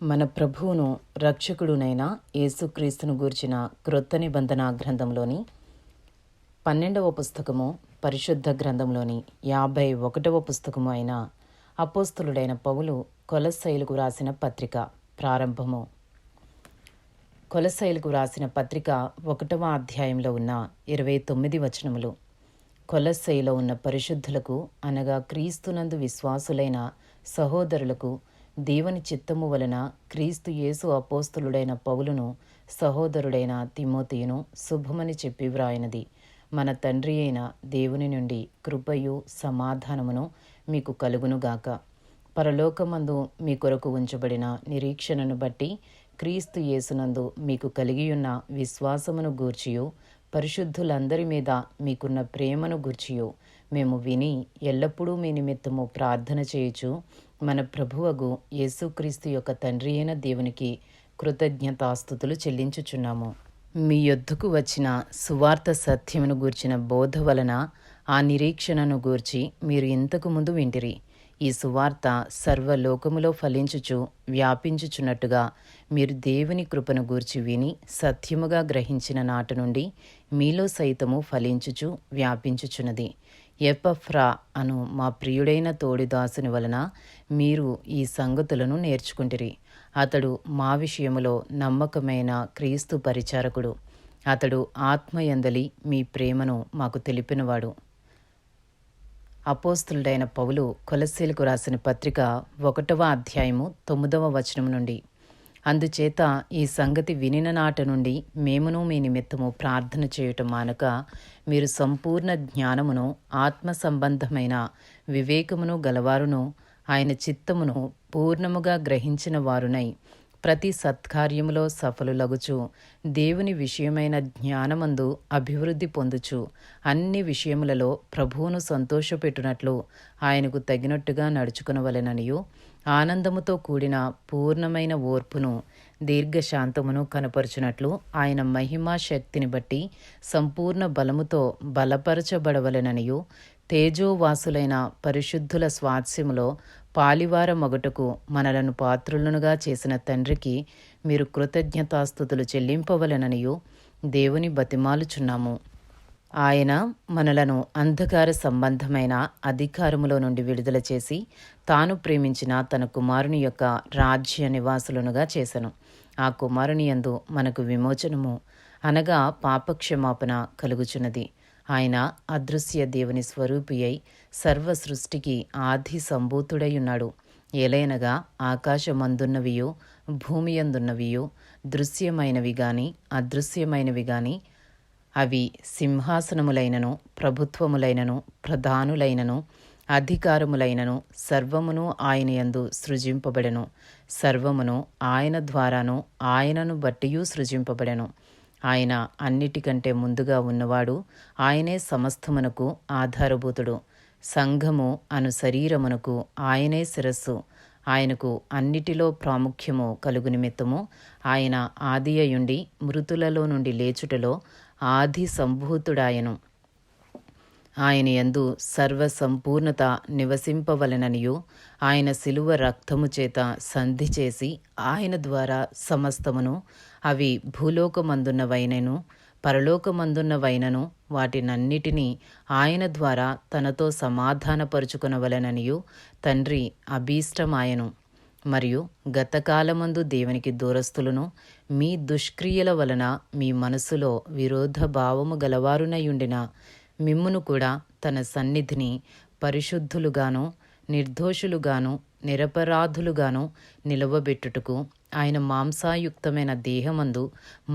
మన ప్రభువును రక్షకుడునైన యేసుక్రీస్తును గూర్చిన క్రొత్త నిబంధన గ్రంథంలోని 12వ పుస్తకము, పరిశుద్ధ గ్రంథంలోని 51వ పుస్తకము అయిన అపోస్తలుడైన పౌలు కొలస్సీయులకు రాసిన పత్రిక ప్రారంభము. కొలస్సీయులకు రాసిన పత్రిక 1వ అధ్యాయంలో ఉన్న 29 వచనములు. కొలస్సీలో ఉన్న పరిశుద్ధులకు అనగా క్రీస్తునందు విశ్వాసులైన సహోదరులకు దేవుని చిత్తము వలన క్రీస్తు యేసు అపోస్తలుడైన పౌలును సహోదరుడైన తిమోతియును శుభమని చెప్పి వ్రాయినది. మన తండ్రి అయిన దేవుని నుండి కృపయు సమాధానమును మీకు కలుగునుగాక. పరలోకమందు మీ కొరకు ఉంచబడిన నిరీక్షణను బట్టి క్రీస్తు యేసునందు మీకు కలిగియున్న విశ్వాసమును గూర్చియు పరిశుద్ధులందరి మీద మీకున్న ప్రేమను గూర్చియు మేము విని ఎల్లప్పుడూ మీ నిమిత్తము ప్రార్థన చేయుచు మన ప్రభువగు యేసుక్రీస్తు యొక్క తండ్రి అయిన దేవునికి కృతజ్ఞతాస్తుతులు చెల్లించుచున్నాము. మీ యొద్దకు వచ్చిన సువార్త సత్యమును గూర్చిన బోధ వలన ఆ నిరీక్షణను గూర్చి మీరు ఇంతకు ముందు వింటిరి. ఈ సువార్త సర్వలోకములో ఫలించుచు వ్యాపించుచున్నట్టుగా మీరు దేవుని కృపను గూర్చి విని సత్యముగా గ్రహించిన నాటి నుండి మీలో సైతము ఫలించుచు వ్యాపించుచున్నది. ఎపఫ్రా అను మా ప్రియుడైన తోడిదాసుని వలన మీరు ఈ సంగతులను నేర్చుకుంటిరి. అతడు మా విషయములో నమ్మకమైన క్రీస్తు పరిచారకుడు. అతడు ఆత్మయందలి మీ ప్రేమను మాకు తెలిపినవాడు. అపోస్తలుడైన పౌలు కొలస్సీలకు రాసిన పత్రిక 1వ అధ్యాయము 9వ వచనం నుండి. అందుచేత ఈ సంగతి వినిన నాట నుండి మేమును మీ నిమిత్తము ప్రార్థన చేయటం మానక మీరు సంపూర్ణ జ్ఞానమును ఆత్మ సంబంధమైన వివేకమును గలవారును ఆయన చిత్తమును పూర్ణముగా గ్రహించిన వారునై ప్రతి సత్కార్యములో సఫలులగుచు దేవుని విషయమైన జ్ఞానమందు అభివృద్ధి పొందుచు అన్ని విషయములలో ప్రభువును సంతోషపెట్టునట్లు ఆయనకు తగినట్టుగా నడుచుకునవలెననియు ఆనందముతో కూడిన పూర్ణమైన ఓర్పును దీర్ఘశాంతమును కనపరుచునట్లు ఆయన మహిమా శక్తిని బట్టి సంపూర్ణ బలముతో బలపరచబడవలెననియు తేజోవాసులైన పరిశుద్ధుల స్వాస్యములో పాలివార మొగటకు మనలను పాత్రులనుగా చేసిన తండ్రికి మీరు కృతజ్ఞతాస్తుతులు చెల్లింపవలెననియు దేవుని బతిమాలుచున్నాము. ఆయన మనలను అంధకార సంబంధమైన అధికారములో నుండి విడుదల చేసి తాను ప్రేమించిన తన కుమారుని యొక్క రాజ్య నివాసులనుగా చేసెను. ఆ కుమారుని యందు మనకు విమోచనము అనగా పాపక్షమాపణ కలుగుచున్నది. ఆయన అదృశ్య దేవుని స్వరూపి అయి సర్వ సృష్టికి ఆది సంభూతుడై ఉన్నాడు. ఏలైనగా ఆకాశమందున్నవియో భూమి యందున్నవియో దృశ్యమైనవి గాని అదృశ్యమైనవి గాని అవి సింహాసనములైనను ప్రభుత్వములైనను ప్రధానులైనను అధికారములైనను సర్వమును ఆయన యందు సృజింపబడెను. సర్వమును ఆయన ద్వారాను ఆయనను బట్టియూ సృజింపబడెను. ఆయన అన్నిటికంటే ముందుగా ఉన్నవాడు. ఆయనే సమస్తమునకు ఆధారభూతుడు. సంఘము అను శరీరమునకు ఆయనే శిరస్సు. ఆయనకు అన్నిటిలో ప్రాముఖ్యము కలుగు నిమిత్తము ఆయన ఆది అయుండి మృతులలో నుండి లేచుటలో ఆది సంభూతుడాయను. ఆయన యందు సర్వ సంపూర్ణత నివసింపవలెననియు ఆయన శిలువ రక్తము చేత సంధి చేసి ఆయన ద్వారా సమస్తమును అవి భూలోకమందున్నవైనను పరలోకమందున్నవైనను వాటినన్నిటినీ ఆయన ద్వారా తనతో సమాధానపరుచుకొనవలెననియు తండ్రి అభీష్టమాయను. మరియు గతకాలమందు దేవునికి దూరస్తులను మీ దుష్క్రియల వలన మీ మనసులో విరోధ భావము గలవారునయుండిన మిమ్మును కూడా తన సన్నిధిని పరిశుద్ధులుగాను నిర్దోషులుగాను నిరపరాధులుగాను నిలవబెట్టుటకు ఆయన మాంసాయుక్తమైన దేహమందు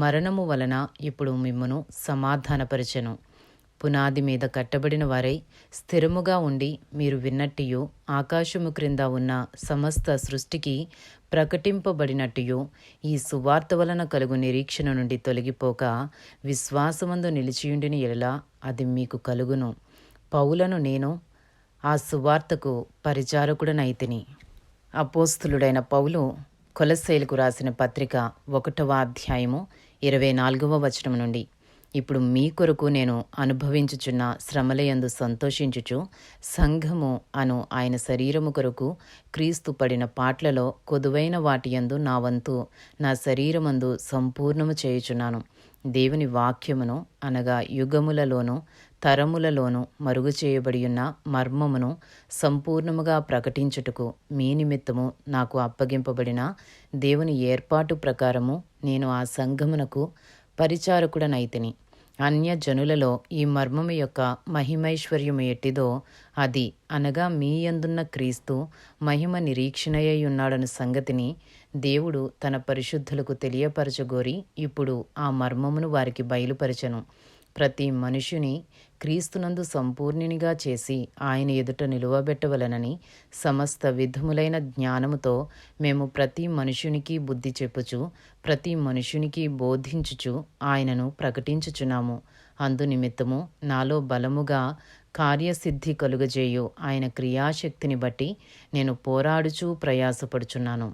మరణము వలన ఇప్పుడు మిమ్మును సమాధానపరచెను. పునాది మీద కట్టబడిన వారై స్థిరముగా ఉండి మీరు విన్నట్టియు ఆకాశము క్రింద ఉన్న సమస్త సృష్టికి ప్రకటింపబడినట్టియు ఈ సువార్త వలన కలుగు నిరీక్షణ నుండి తొలగిపోక విశ్వాసమందు నిలిచియుండిన ఎడల అది మీకు కలుగును. పౌలను నేను ఆ సువార్తకు పరిచారకుడనైతిని. అపోస్తలుడైన పౌలు కొలస్సీలకు రాసిన పత్రిక 1వ అధ్యాయము 24వ వచనం నుండి. ఇప్పుడు మీ కొరకు నేను అనుభవించుచున్న శ్రమలయందు సంతోషించుచు సంఘము అను ఆయన శరీరము కొరకు క్రీస్తు పడిన పాట్లలో కొదువైన వాటియందు నా వంతు నా శరీరమందు సంపూర్ణము చేయుచున్నాను. దేవుని వాక్యమును అనగా యుగములలోను తరములలోను మరుగు చేయబడియున్న మర్మమును సంపూర్ణముగా ప్రకటించుటకు మీ నిమిత్తము నాకు అప్పగింపబడిన దేవుని ఏర్పాటు ప్రకారము నేను ఆ సంఘమునకు పరిచారకుడనైతిని. అన్యజనులలో ఈ మర్మము యొక్క మహిమైశ్వర్యము ఎట్టిదో అది అనగా మీ యందున్న క్రీస్తు మహిమ నిరీక్షణయ్య ఉన్నాడను సంగతిని దేవుడు తన పరిశుద్ధులకు తెలియపరచగోరి ఇప్పుడు ఆ మర్మమును వారికి బయలుపరచెను. ప్రతి మనుషుని క్రీస్తునందు సంపూర్ణినిగా చేసి ఆయన ఎదుట నిలువబెట్టవలనని సమస్త విధములైన జ్ఞానముతో మేము ప్రతి మనుషునికి బుద్ధి చెప్పుచు ప్రతి మనుషునికి బోధించుచు ఆయనను ప్రకటించుచున్నాము. అందునిమిత్తము నాలో బలముగా కార్యసిద్ధి కలుగజేయు ఆయన క్రియాశక్తిని బట్టి నేను పోరాడుచూ ప్రయాసపడుచున్నాను.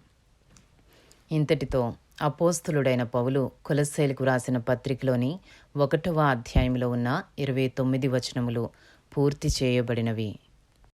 ఇంతటితో అపోస్తులుడైన పౌలు కొలస్సీలకు రాసిన పత్రికలోని 1వ అధ్యాయంలో ఉన్న 29 వచనములు పూర్తి చేయబడినవి.